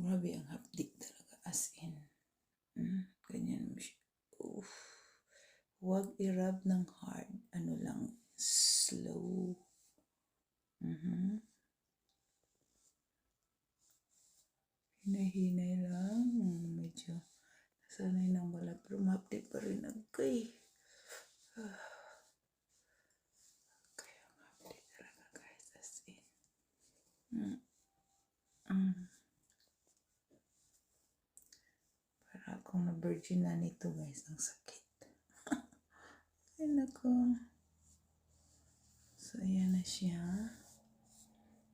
Grabe ang hapdi talaga. As in. Ganyan mo siya. Oof. Huwag i-rub ng hard. Ano lang. Slow. Hinay-hinay lang. Medyo nasanay ng balat. Pero mahapdi pa rin agay. Kaya mahapdi talaga guys. As in. Para akong na-virgin na nito guys. Ang sakit. Ay nako. So ayan na siya.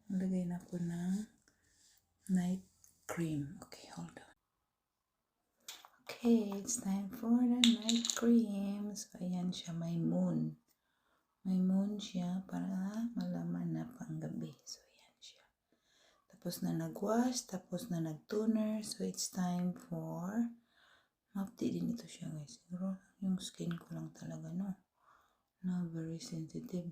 Nalagay na po ng night cream. Okay, hold on. Okay, it's time for the night cream. So ayan siya, may moon. May moon siya para malaman na panggabi. So ayan siya. Tapos na nag-wash, tapos na nag-toner. So it's time for mapti din ito siya guys. Siguro yung skin ko lang talaga no. Na very sensitive.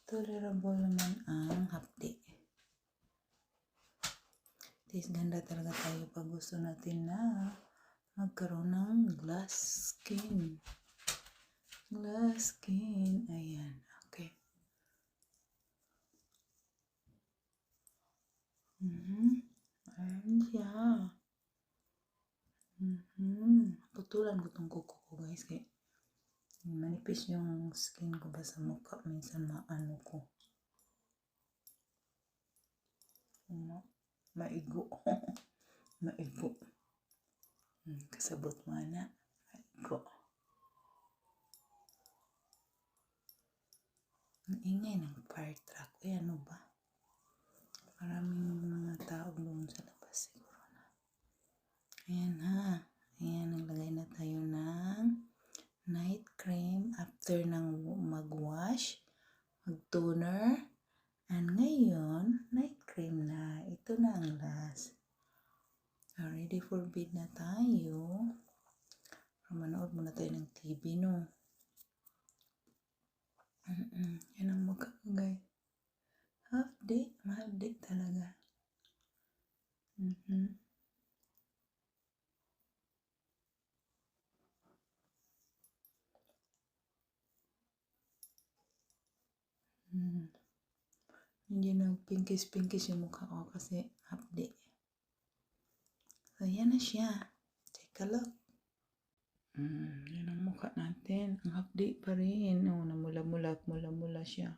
Tolerable naman ang hapdi. Guys, ganda talaga tayo pag gusto natin na magkaroon ng glass skin. Glass skin. Ayan. Okay. Ayan siya. Putulan ko tong kuko ko guys. Kaya manipis yung skin ko ba sa mukha. Minsan maano ko. Maigo. Maigo. Kasabot mo na. Maigo. Ang ingay ng fire truck. Ay ano ba? Maraming mga tao doon sa labas siguro na. Ayan ha. Ayan, naglagay na tayo ng night cream after ng mag-wash, mag-toner. And ngayon, night cream na. Ito na ang last. Ready for bed na tayo. Manood muna tayo ng TV, no? Yan ang mukha ko, guys. Hapdi. Mahapdi talaga. Hindi na pinkish yung mukha ko kasi hapdi. So, yan na siya. Take a look. Yan ang mukha natin. Ang hapdi pa rin. Oh, namula-mula siya.